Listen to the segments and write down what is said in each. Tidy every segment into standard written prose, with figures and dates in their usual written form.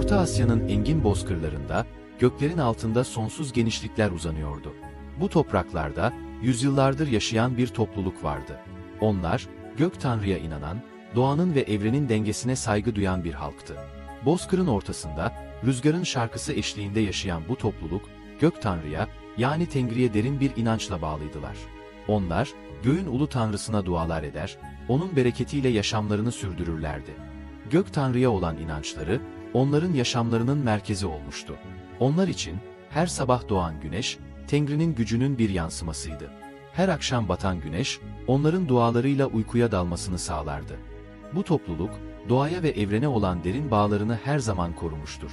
Orta Asya'nın engin bozkırlarında, göklerin altında sonsuz genişlikler uzanıyordu. Bu topraklarda, yüzyıllardır yaşayan bir topluluk vardı. Onlar, gök tanrıya inanan, doğanın ve evrenin dengesine saygı duyan bir halktı. Bozkırın ortasında, rüzgarın şarkısı eşliğinde yaşayan bu topluluk, gök tanrıya, yani Tengri'ye derin bir inançla bağlıydılar. Onlar, göğün ulu tanrısına dualar eder, onun bereketiyle yaşamlarını sürdürürlerdi. Gök tanrıya olan inançları, onların yaşamlarının merkezi olmuştu. Onlar için, her sabah doğan güneş, Tengri'nin gücünün bir yansımasıydı. Her akşam batan güneş, onların dualarıyla uykuya dalmasını sağlardı. Bu topluluk, doğaya ve evrene olan derin bağlarını her zaman korumuştur.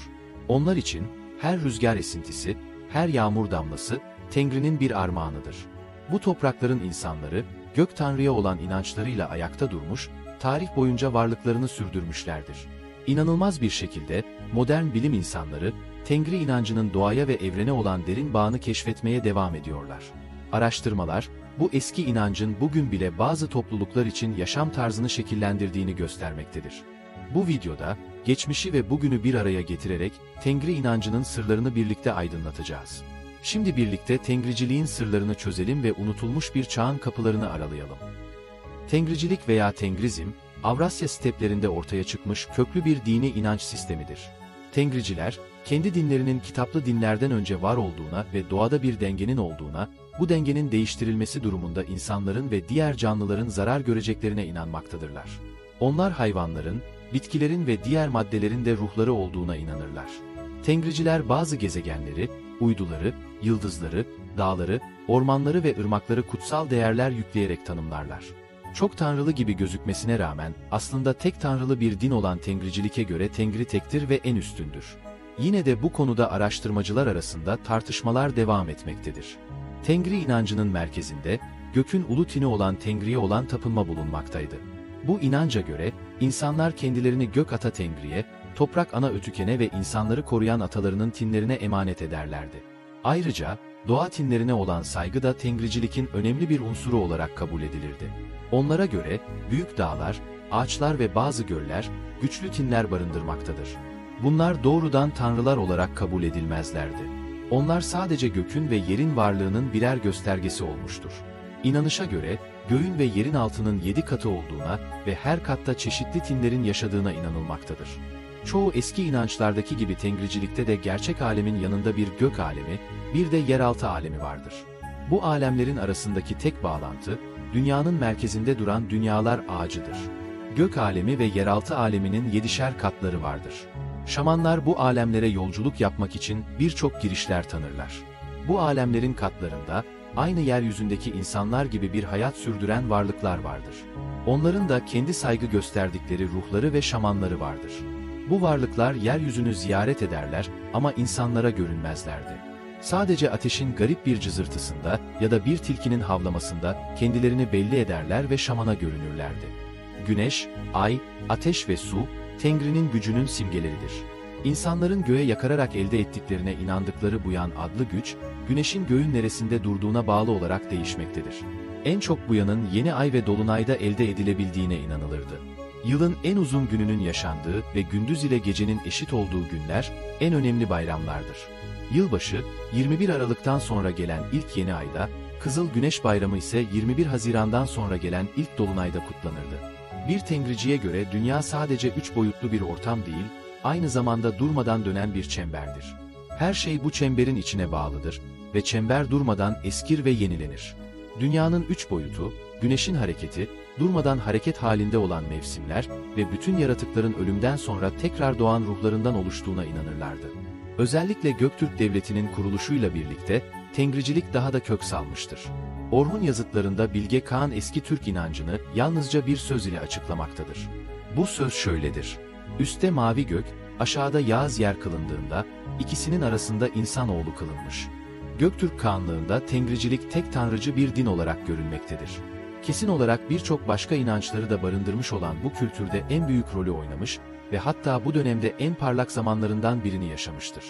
Onlar için, her rüzgar esintisi, her yağmur damlası, Tengri'nin bir armağanıdır. Bu toprakların insanları, gök tanrıya olan inançlarıyla ayakta durmuş, tarih boyunca varlıklarını sürdürmüşlerdir. İnanılmaz bir şekilde, modern bilim insanları, Tengri inancının doğaya ve evrene olan derin bağını keşfetmeye devam ediyorlar. Araştırmalar, bu eski inancın bugün bile bazı topluluklar için yaşam tarzını şekillendirdiğini göstermektedir. Bu videoda, geçmişi ve bugünü bir araya getirerek, Tengri inancının sırlarını birlikte aydınlatacağız. Şimdi birlikte Tengriciliğin sırlarını çözelim ve unutulmuş bir çağın kapılarını aralayalım. Tengricilik veya Tengrizm, Avrasya steplerinde ortaya çıkmış köklü bir dini inanç sistemidir. Tengriciler, kendi dinlerinin kitaplı dinlerden önce var olduğuna ve doğada bir dengenin olduğuna, bu dengenin değiştirilmesi durumunda insanların ve diğer canlıların zarar göreceklerine inanmaktadırlar. Onlar hayvanların, bitkilerin ve diğer maddelerin de ruhları olduğuna inanırlar. Tengriciler bazı gezegenleri, uyduları, yıldızları, dağları, ormanları ve ırmakları kutsal değerler yükleyerek tanımlarlar. Çok tanrılı gibi gözükmesine rağmen, aslında tek tanrılı bir din olan Tengricilik'e göre Tengri tektir ve en üstündür. Yine de bu konuda araştırmacılar arasında tartışmalar devam etmektedir. Tengri inancının merkezinde, gökün ulu tini olan Tengri'ye olan tapınma bulunmaktaydı. Bu inanca göre, insanlar kendilerini gök ata Tengri'ye, toprak ana Ötüken'e ve insanları koruyan atalarının tinlerine emanet ederlerdi. Ayrıca, doğa tinlerine olan saygı da Tengricilik'in önemli bir unsuru olarak kabul edilirdi. Onlara göre, büyük dağlar, ağaçlar ve bazı göller, güçlü tinler barındırmaktadır. Bunlar doğrudan tanrılar olarak kabul edilmezlerdi. Onlar sadece gökün ve yerin varlığının birer göstergesi olmuştur. İnanışa göre, göğün ve yerin altının 7 katı olduğuna ve her katta çeşitli tinlerin yaşadığına inanılmaktadır. Çoğu eski inançlardaki gibi Tengricilik'te de gerçek alemin yanında bir gök alemi, bir de yeraltı alemi vardır. Bu alemlerin arasındaki tek bağlantı, dünyanın merkezinde duran dünyalar ağacıdır. Gök alemi ve yeraltı aleminin 7'şer katları vardır. Şamanlar bu alemlere yolculuk yapmak için birçok girişler tanırlar. Bu alemlerin katlarında, aynı yeryüzündeki insanlar gibi bir hayat sürdüren varlıklar vardır. Onların da kendi saygı gösterdikleri ruhları ve şamanları vardır. Bu varlıklar yeryüzünü ziyaret ederler ama insanlara görünmezlerdi. Sadece ateşin garip bir cızırtısında ya da bir tilkinin havlamasında kendilerini belli ederler ve şamana görünürlerdi. Güneş, ay, ateş ve su, Tengri'nin gücünün simgeleridir. İnsanların göğe yakararak elde ettiklerine inandıkları buyan adlı güç, güneşin göğün neresinde durduğuna bağlı olarak değişmektedir. En çok buyanın yeni ay ve dolunayda elde edilebildiğine inanılırdı. Yılın en uzun gününün yaşandığı ve gündüz ile gecenin eşit olduğu günler, en önemli bayramlardır. Yılbaşı, 21 Aralık'tan sonra gelen ilk yeni ayda, Kızıl Güneş Bayramı ise 21 Haziran'dan sonra gelen ilk dolunayda kutlanırdı. Bir Tengriciye göre dünya sadece 3 boyutlu bir ortam değil, aynı zamanda durmadan dönen bir çemberdir. Her şey bu çemberin içine bağlıdır ve çember durmadan eskir ve yenilenir. Dünyanın 3 boyutu, güneşin hareketi, durmadan hareket halinde olan mevsimler ve bütün yaratıkların ölümden sonra tekrar doğan ruhlarından oluştuğuna inanırlardı. Özellikle Göktürk Devleti'nin kuruluşuyla birlikte Tengricilik daha da kök salmıştır. Orhun yazıtlarında Bilge Kağan eski Türk inancını yalnızca bir söz ile açıklamaktadır. Bu söz şöyledir: üstte mavi gök, aşağıda yağız yer kılındığında, ikisinin arasında insanoğlu kılınmış. Göktürk Kağanlığında Tengricilik tek tanrıcı bir din olarak görülmektedir. Kesin olarak birçok başka inançları da barındırmış olan bu kültürde en büyük rolü oynamış ve hatta bu dönemde en parlak zamanlarından birini yaşamıştır.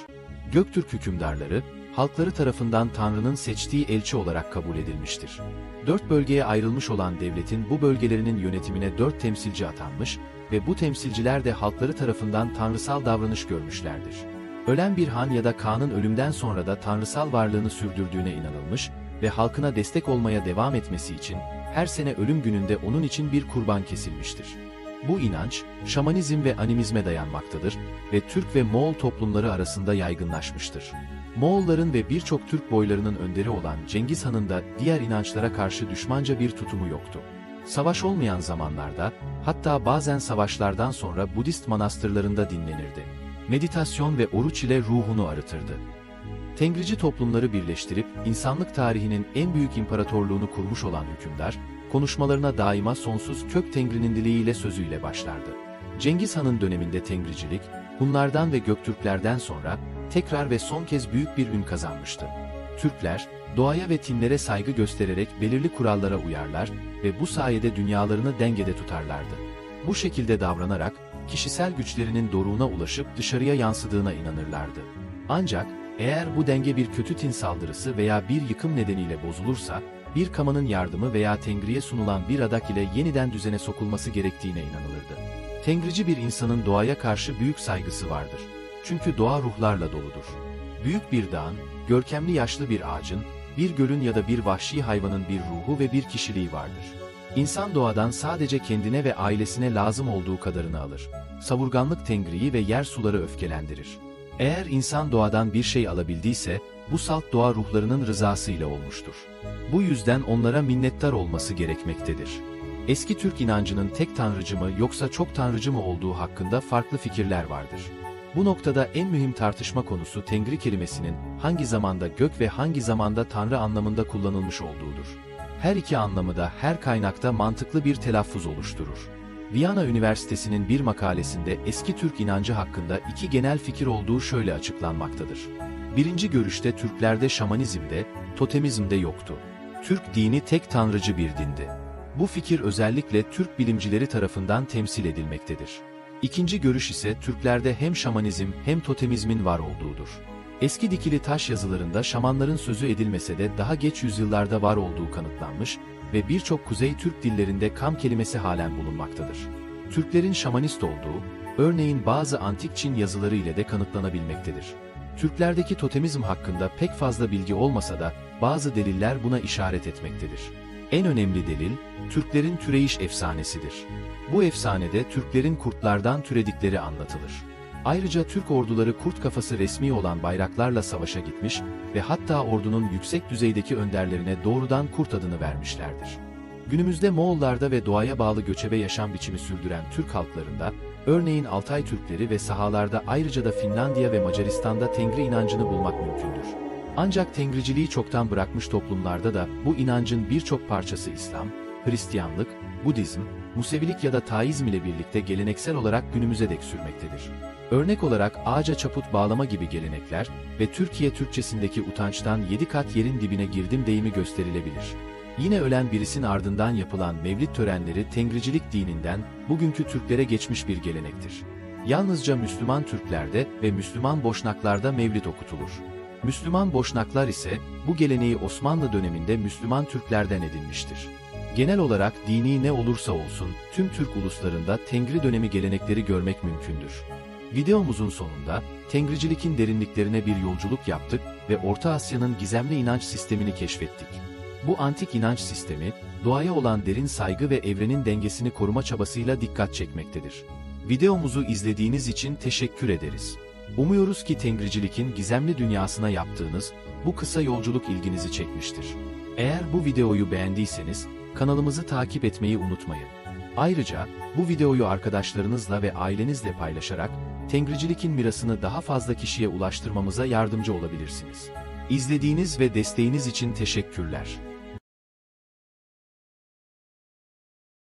Göktürk hükümdarları, halkları tarafından Tanrı'nın seçtiği elçi olarak kabul edilmiştir. 4 bölgeye ayrılmış olan devletin bu bölgelerinin yönetimine 4 temsilci atanmış ve bu temsilciler de halkları tarafından tanrısal davranış görmüşlerdir. Ölen bir han ya da kağanın ölümden sonra da tanrısal varlığını sürdürdüğüne inanılmış ve halkına destek olmaya devam etmesi için her sene ölüm gününde onun için bir kurban kesilmiştir. Bu inanç, şamanizm ve animizme dayanmaktadır ve Türk ve Moğol toplumları arasında yaygınlaşmıştır. Moğolların ve birçok Türk boylarının önderi olan Cengiz Han'ın da diğer inançlara karşı düşmanca bir tutumu yoktu. Savaş olmayan zamanlarda, hatta bazen savaşlardan sonra Budist manastırlarında dinlenirdi. Meditasyon ve oruç ile ruhunu arıtırdı. Tengrici toplumları birleştirip insanlık tarihinin en büyük imparatorluğunu kurmuş olan hükümdar, konuşmalarına daima sonsuz kök Tengri'nin dileğiyle sözüyle başlardı. Cengiz Han'ın döneminde Tengricilik, Hunlardan ve Göktürklerden sonra tekrar ve son kez büyük bir ün kazanmıştı. Türkler, doğaya ve tinlere saygı göstererek belirli kurallara uyarlar ve bu sayede dünyalarını dengede tutarlardı. Bu şekilde davranarak, kişisel güçlerinin doruğuna ulaşıp dışarıya yansıdığına inanırlardı. Ancak, eğer bu denge bir kötü tin saldırısı veya bir yıkım nedeniyle bozulursa, bir kamanın yardımı veya Tengri'ye sunulan bir adak ile yeniden düzene sokulması gerektiğine inanılırdı. Tengrici bir insanın doğaya karşı büyük saygısı vardır. Çünkü doğa ruhlarla doludur. Büyük bir dağın, görkemli yaşlı bir ağacın, bir gölün ya da bir vahşi hayvanın bir ruhu ve bir kişiliği vardır. İnsan doğadan sadece kendine ve ailesine lazım olduğu kadarını alır. Savurganlık Tengri'yi ve yer suları öfkelendirir. Eğer insan doğadan bir şey alabildiyse, bu salt doğa ruhlarının rızasıyla olmuştur. Bu yüzden onlara minnettar olması gerekmektedir. Eski Türk inancının tek tanrıcı mı yoksa çok tanrıcı mı olduğu hakkında farklı fikirler vardır. Bu noktada en mühim tartışma konusu Tengri kelimesinin hangi zamanda gök ve hangi zamanda tanrı anlamında kullanılmış olduğudur. Her iki anlamı da her kaynakta mantıklı bir telaffuz oluşturur. Viyana Üniversitesi'nin bir makalesinde eski Türk inancı hakkında iki genel fikir olduğu şöyle açıklanmaktadır. Birinci görüşte Türklerde şamanizmde, totemizmde yoktu. Türk dini tek tanrıcı bir dindi. Bu fikir özellikle Türk bilimcileri tarafından temsil edilmektedir. İkinci görüş ise Türklerde hem şamanizm hem totemizmin var olduğudur. Eski dikili taş yazılarında şamanların sözü edilmese de daha geç yüzyıllarda var olduğu kanıtlanmış ve birçok Kuzey Türk dillerinde kam kelimesi halen bulunmaktadır. Türklerin şamanist olduğu, örneğin bazı antik Çin yazıları ile de kanıtlanabilmektedir. Türklerdeki totemizm hakkında pek fazla bilgi olmasa da bazı deliller buna işaret etmektedir. En önemli delil, Türklerin türeyiş efsanesidir. Bu efsanede Türklerin kurtlardan türedikleri anlatılır. Ayrıca Türk orduları kurt kafası resmi olan bayraklarla savaşa gitmiş ve hatta ordunun yüksek düzeydeki önderlerine doğrudan kurt adını vermişlerdir. Günümüzde Moğollarda ve doğaya bağlı göçebe yaşam biçimi sürdüren Türk halklarında, örneğin Altay Türkleri ve sahalarda ayrıca da Finlandiya ve Macaristan'da Tengri inancını bulmak mümkündür. Ancak Tengriciliği çoktan bırakmış toplumlarda da bu inancın birçok parçası İslam, Hristiyanlık, Budizm, Musevilik ya da Taizm ile birlikte geleneksel olarak günümüze dek sürmektedir. Örnek olarak ağaca çaput bağlama gibi gelenekler ve Türkiye Türkçesindeki utançtan 7 kat yerin dibine girdim deyimi gösterilebilir. Yine ölen birisinin ardından yapılan mevlid törenleri Tengricilik dininden bugünkü Türklere geçmiş bir gelenektir. Yalnızca Müslüman Türklerde ve Müslüman Boşnaklarda mevlid okutulur. Müslüman Boşnaklar ise bu geleneği Osmanlı döneminde Müslüman Türklerden edinmiştir. Genel olarak dini ne olursa olsun tüm Türk uluslarında Tengri dönemi gelenekleri görmek mümkündür. Videomuzun sonunda Tengricilikin derinliklerine bir yolculuk yaptık ve Orta Asya'nın gizemli inanç sistemini keşfettik. Bu antik inanç sistemi, doğaya olan derin saygı ve evrenin dengesini koruma çabasıyla dikkat çekmektedir. Videomuzu izlediğiniz için teşekkür ederiz. Umuyoruz ki Tengricilikin gizemli dünyasına yaptığınız bu kısa yolculuk ilginizi çekmiştir. Eğer bu videoyu beğendiyseniz, kanalımızı takip etmeyi unutmayın. Ayrıca, bu videoyu arkadaşlarınızla ve ailenizle paylaşarak, Tengricilikin mirasını daha fazla kişiye ulaştırmamıza yardımcı olabilirsiniz. İzlediğiniz ve desteğiniz için teşekkürler.